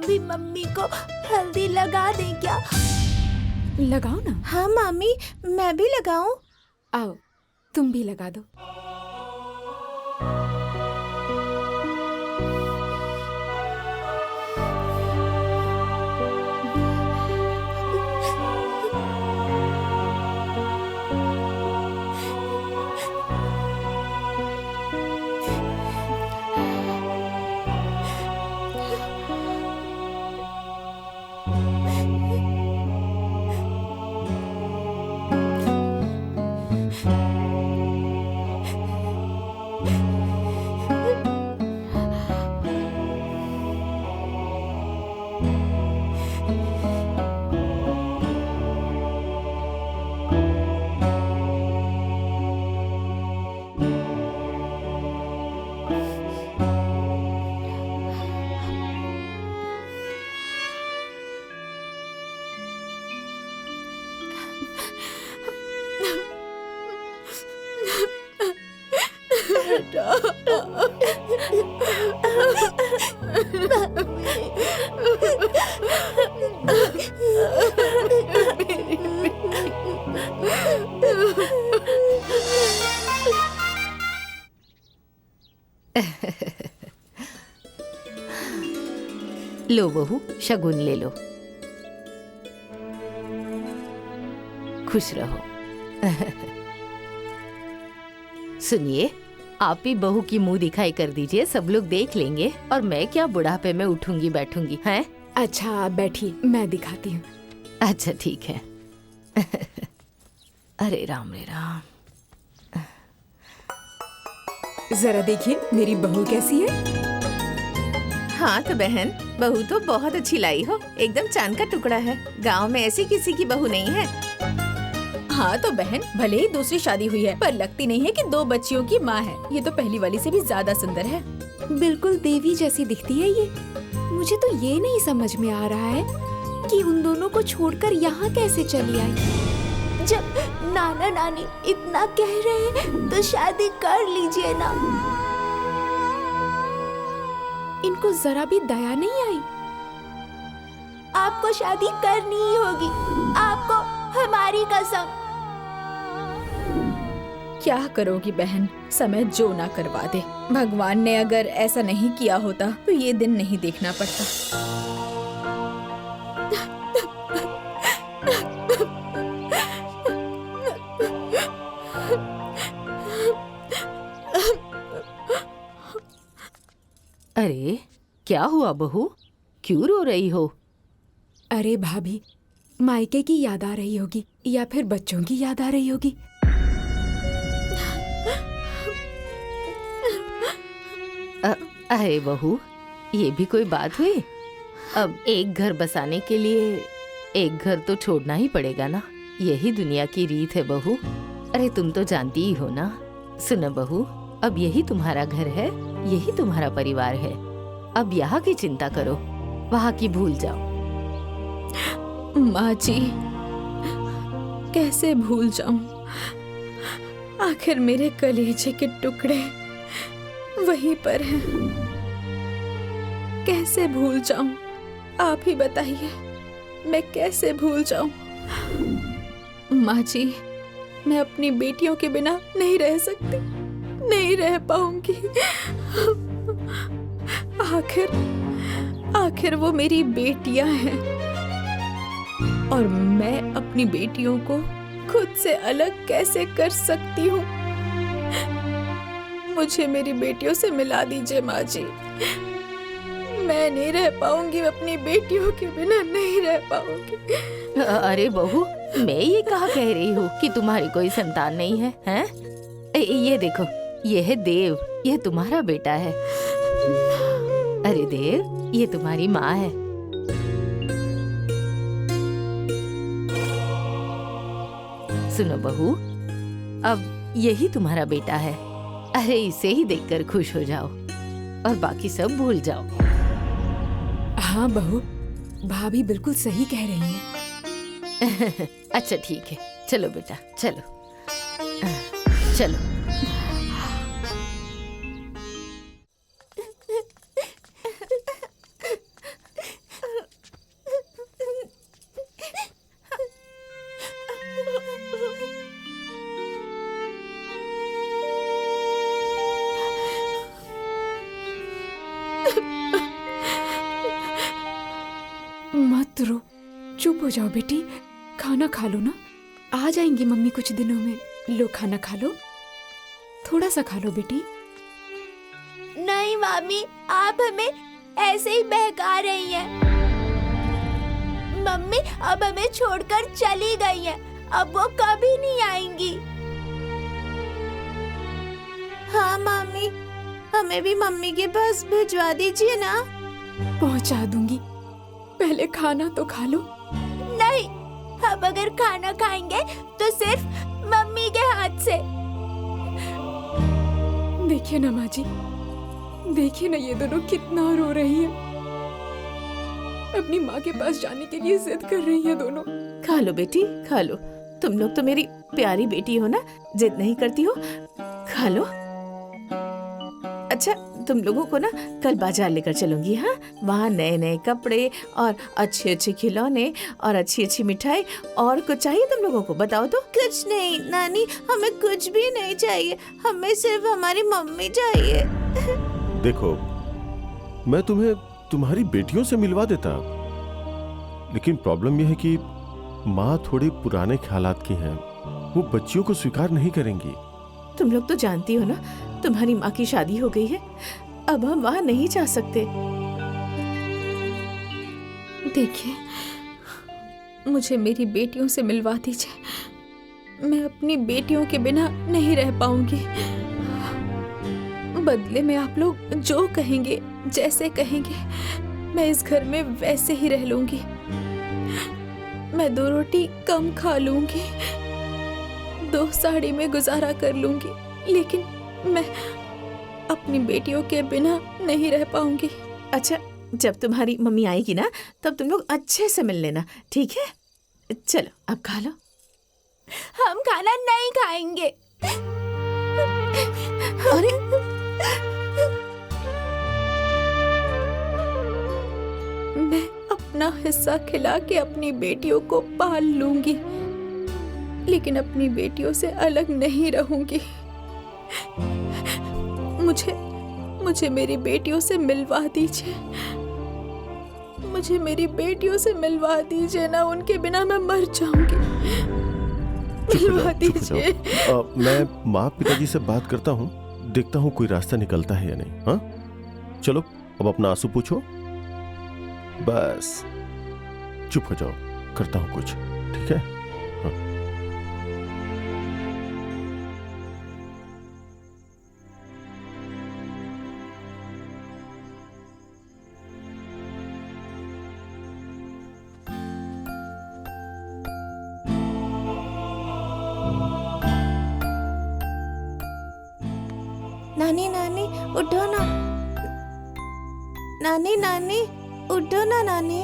भी मम्मी को हल्दी लगा दें क्या? लगाओ ना। हाँ मामी, मैं भी लगाऊं? आओ, तुम भी लगा दो। लो बहू, शगुन ले लो। खुश रहो। सुनिए, आप ही बहू की मुंह दिखाई कर दीजिए, सब लोग देख लेंगे। और मैं क्या बुढ़ापे में उठूंगी बैठूंगी, हैं? अच्छा, आप बैठिए, मैं दिखाती हूँ। अच्छा ठीक है। अरे राम रे राम। जरा देखिए मेरी बहू कैसी है। हाँ तो बहन, बहू तो बहुत अच्छी लाई हो, एकदम चांद का टुकड़ा है। गांव में ऐसी किसी की बहू नहीं है। हाँ तो बहन, भले ही दूसरी शादी हुई है, पर लगती नहीं है कि 2 बच्चियों की माँ है। ये तो पहली वाली से भी ज्यादा सुंदर है। बिल्कुल देवी जैसी दिखती है ये। मुझे तो ये नहीं समझ में आ रहा है कि उन दोनों को छोड़कर यहाँ कैसे चली आई। जब नाना नानी इतना कह रहे हैं तो शादी कर लीजिए ना। इनको जरा भी दया नहीं आई। आपको शादी करनी ही होगी, आपको, हमारी कसम। क्या करोगी बहन, समय जो ना करवा दे। भगवान ने अगर ऐसा नहीं किया होता तो ये दिन नहीं देखना पड़ता। अरे क्या हुआ बहू, क्यों रो रही हो? अरे भाभी, मायके की याद आ रही होगी या फिर बच्चों की याद आ रही होगी। अरे बहू, ये भी कोई बात हुई? अब एक घर बसाने के लिए एक घर तो छोड़ना ही पड़ेगा ना। यही दुनिया की रीत है बहू। अरे तुम तो जानती ही हो ना। सुनो बहू, अब यही तुम्हारा घर है, यही तुम्हारा परिवार है। अब यहाँ की चिंता करो, वहाँ की भूल जाओ। माँ जी, कैसे भूल जाऊं? आखिर मेरे कलेजे के टुकड़े वहीं पर हैं। कैसे भूल जाऊं? आप ही बताइए, मैं कैसे भूल जाऊं? माँ जी, मैं अपनी बेटियों के बिना नहीं रह सकती, नहीं रह पाऊंगी। आखिर वो मेरी बेटियां हैं और मैं अपनी बेटियों को खुद से अलग कैसे कर सकती हूँ? मुझे मेरी बेटियों से मिला दीजिए माँ जी। मैं नहीं रह पाऊंगी, अपनी बेटियों के बिना नहीं रह पाऊंगी। अरे बहू, मैं ये कहाँ कह रही हूँ कि तुम्हारी कोई संतान नहीं है, हैं? ये देखो, ये है देव, ये तुम्हारा बेटा है। अरे देव, ये तुम्हारी माँ है। सुनो बहू, अब यही तुम्हारा बेटा है। अरे इसे ही देखकर खुश हो जाओ और बाकी सब भूल जाओ। हाँ बहू, भाभी बिल्कुल सही कह रही हैं। अच्छा ठीक है, चलो बेटा, चलो चलो। हो जाओ बेटी, खाना खा लो ना। आ जाएंगी मम्मी कुछ दिनों में। लो खाना खा लो, थोड़ा सा खा लो बेटी। नहीं मामी, आप हमें ऐसे ही बहका रही हैं। मम्मी अब हमें छोड़कर चली गई हैं, अब वो कभी नहीं आएंगी। हाँ मामी, हमें भी मम्मी के पास भिजवा दीजिए ना। पहुंचा दूंगी, पहले खाना तो खा लो। नहीं, हम अगर खाना खाएंगे तो सिर्फ मम्मी के हाथ से। देखिए ना माँ जी, देखिए ना ये दोनों कितना रो रही हैं। अपनी माँ के पास जाने के लिए जिद कर रही हैं दोनों। खा लो बेटी, खा लो। तुम लोग तो मेरी प्यारी बेटी हो ना, जिद नहीं करती हो। खा लो। अच्छा, तुम लोगों को ना कल बाजार लेकर चलूंगी। हाँ, वहाँ नए नए कपड़े और अच्छे अच्छे खिलौने और अच्छी अच्छी मिठाई। और कुछ चाहिए तुम लोगों को? बताओ तो। कुछ नहीं नानी, हमें कुछ भी नहीं चाहिए, हमें सिर्फ हमारी मम्मी चाहिए। देखो, मैं तुम्हें तुम्हारी बेटियों से मिलवा देता, लेकिन प्रॉब्लम यह है कि माँ थोड़ी पुराने ख्यालात की हैं, वो बच्चियों को स्वीकार नहीं करेंगी। तुम लोग तो जानती हो ना, तुम्हारी माँ की शादी हो गई है, अब हम वहाँ नहीं जा सकते। देखिए, मुझे मेरी बेटियों से मिलवा दीजिए। मैं अपनी बेटियों के बिना नहीं रह पाऊंगी। बदले में आप लोग जो कहेंगे, जैसे कहेंगे, मैं इस घर में वैसे ही रह लूंगी। मैं 2 रोटी कम खा लूंगी, 2 साड़ी में गुजारा कर लूंगी, लेकिन मैं अपनी बेटियों के बिना नहीं रह पाऊंगी। अच्छा, जब तुम्हारी मम्मी आएगी ना, तब तुम लोग अच्छे से मिल लेना, ठीक है? चलो अब खा लो। हम खाना नहीं खाएंगे। अरे मैं अपना हिस्सा खिला के अपनी बेटियों को पाल लूंगी, लेकिन अपनी बेटियों से अलग नहीं रहूंगी। मुझे मेरी बेटियों से मिलवा दीजिए। मुझे मेरी बेटियों से मिलवा दीजिए ना, उनके बिना मैं मर जाऊंगी। मिलवा दीजिए। मैं माँ पिताजी से बात करता हूँ, देखता हूँ कोई रास्ता निकलता है या नहीं। हाँ, चलो अब अपना आंसू पूछो। बस चुप हो जाओ, करता हूँ कुछ, ठीक है? हाँ। नानी नानी उठो ना, नानी नानी उठो ना नानी।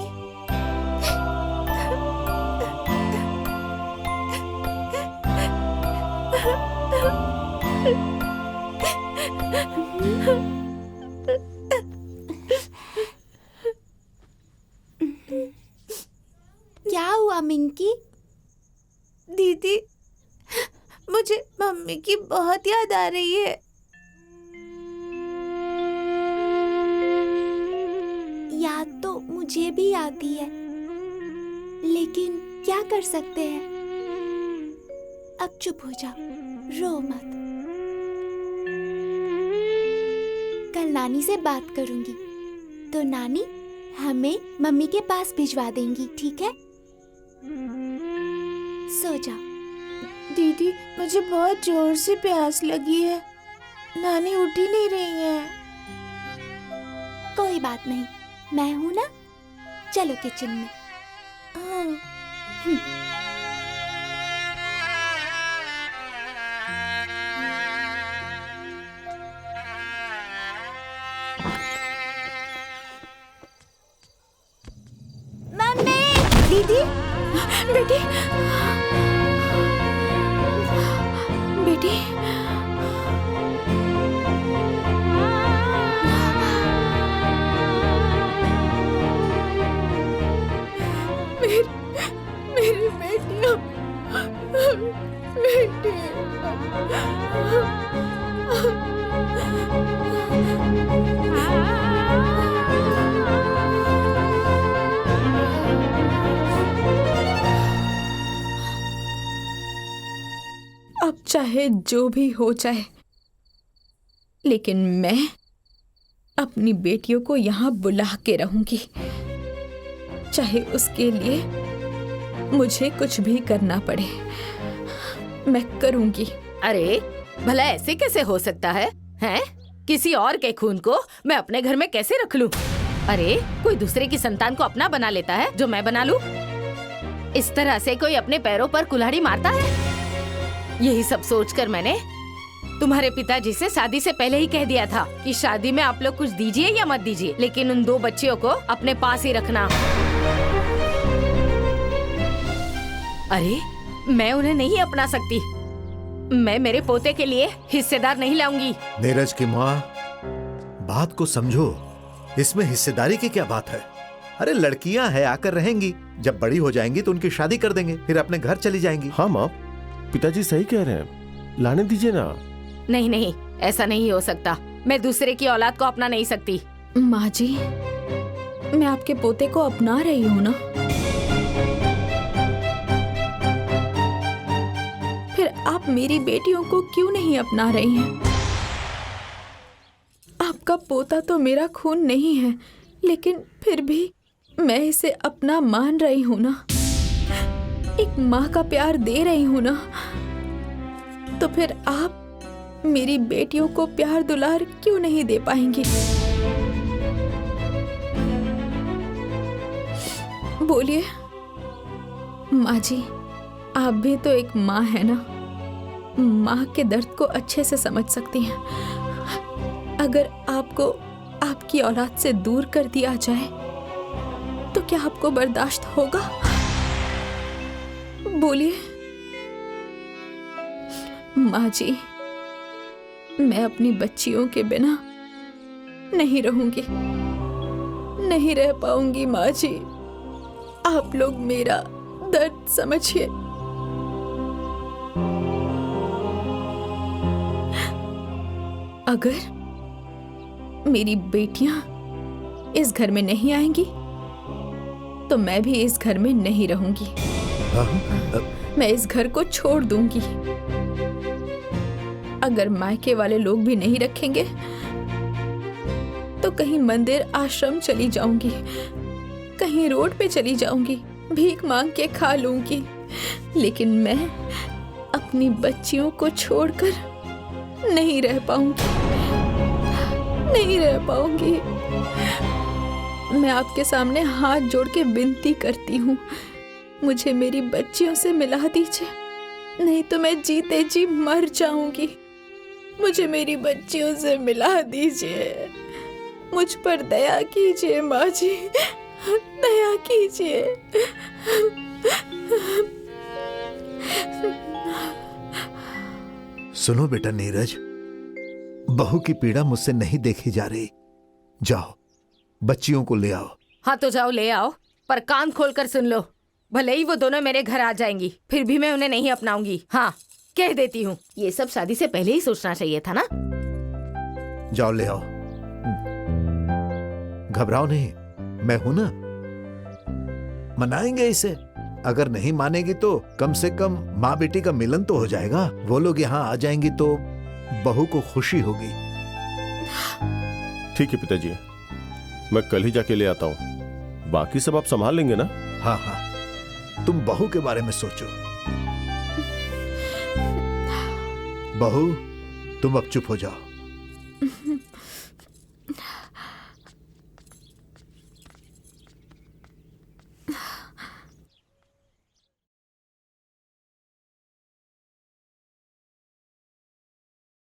क्या हुआ मिंकी? दीदी, मुझे मम्मी की बहुत याद आ रही है। याद तो मुझे भी आती है, लेकिन क्या कर सकते हैं? अब चुप हो जाओ, रो मत। कल नानी से बात करूंगी, तो नानी हमें मम्मी के पास भिजवा देंगी, ठीक है? सो जाओ। दीदी, मुझे बहुत जोर से प्यास लगी है, नानी उठ ही नहीं रही है। कोई बात नहीं, मैं हूं ना, चलो किचन में। मम्मी! दीदी, बेटी, बेटी, मेरी बेटियां, बेटी। अब चाहे जो भी हो जाए, लेकिन मैं अपनी बेटियों को यहाँ बुला के रहूंगी, चाहे उसके लिए मुझे कुछ भी करना पड़े, मैं करूंगी। अरे भला ऐसे कैसे हो सकता है? हैं? किसी और के खून को मैं अपने घर में कैसे रख लूं? अरे कोई दूसरे की संतान को अपना बना लेता है जो मैं बना लूं? इस तरह से कोई अपने पैरों पर कुल्हाड़ी मारता है? यही सब सोचकर मैंने तुम्हारे पिताजी से शादी से पहले ही कह दिया था कि शादी में आप लोग कुछ दीजिए या मत दीजिए, लेकिन उन 2 बच्चियों को अपने पास ही रखना। अरे मैं उन्हें नहीं अपना सकती। मैं मेरे पोते के लिए हिस्सेदार नहीं लाऊंगी। नीरज की माँ, बात को समझो, इसमें हिस्सेदारी की क्या बात है? अरे लड़कियां हैं, आकर रहेंगी, जब बड़ी हो जाएंगी तो उनकी शादी कर देंगे, फिर अपने घर चली जाएंगी। हाँ माँ, पिताजी सही कह रहे हैं, लाने दीजिए ना। नहीं नहीं, ऐसा नहीं हो सकता। मैं दूसरे की औलाद को अपना नहीं सकती। माँ जी, मैं आपके पोते को अपना रही हूँ ना, फिर आप मेरी बेटियों को क्यों नहीं अपना रही हैं? आपका पोता तो मेरा खून नहीं है, लेकिन फिर भी मैं इसे अपना मान रही हूँ ना, एक माँ का प्यार दे रही हूँ ना, तो फिर आप मेरी बेटियों को प्यार दुलार क्यों नहीं दे पाएंगी? बोलिए माँ जी, आप भी तो एक माँ है ना, माँ के दर्द को अच्छे से समझ सकती हैं। अगर आपको आपकी औलाद से दूर कर दिया जाए तो क्या आपको बर्दाश्त होगा? बोलिए माँ जी, मैं अपनी बच्चियों के बिना नहीं रहूंगी, नहीं रह पाऊंगी माँ जी। आप लोग मेरा दर्द समझिए। अगर मेरी बेटियां इस घर में नहीं आएंगी तो मैं भी इस घर में नहीं रहूंगी। मैं इस घर को छोड़ दूंगी। अगर मायके वाले लोग भी नहीं रखेंगे तो कहीं मंदिर आश्रम चली जाऊंगी, कहीं रोड पे चली जाऊंगी, भीख मांग के खा लूंगी, लेकिन मैं अपनी बच्चियों को छोड़कर नहीं रह पाऊंगी, नहीं रह पाऊंगी। मैं आपके सामने हाथ जोड़ के विनती करती हूँ, मुझे मेरी बच्चियों से मिला दीजिए, नहीं तो मैं जीते जी मर जाऊंगी। मुझे मेरी बच्चियों से मिला दीजिए, मुझ पर दया कीजिए माँ जी, दया कीजिए। सुनो बेटा नीरज, बहू की पीड़ा मुझसे नहीं देखी जा रही। जाओ बच्चियों को ले आओ। हाँ तो जाओ ले आओ, पर कान खोलकर सुन लो, भले ही वो दोनों मेरे घर आ जाएंगी, फिर भी मैं उन्हें नहीं अपनाऊंगी। हाँ कह देती हूँ, ये सब शादी से पहले ही सोचना चाहिए था ना। जाओ ले आओ, घबराओ नहीं, मैं हूं ना, मनाएंगे इसे। अगर नहीं मानेगी तो कम से कम माँ बेटी का मिलन तो हो जाएगा। वो लोग यहाँ आ जाएंगी तो बहू को खुशी होगी। ठीक है पिताजी, मैं कल ही जाके ले आता हूँ, बाकी सब आप संभाल लेंगे ना? हाँ हाँ, तुम बहू के बारे में सोचो। बहू तुम अब चुप हो जाओ।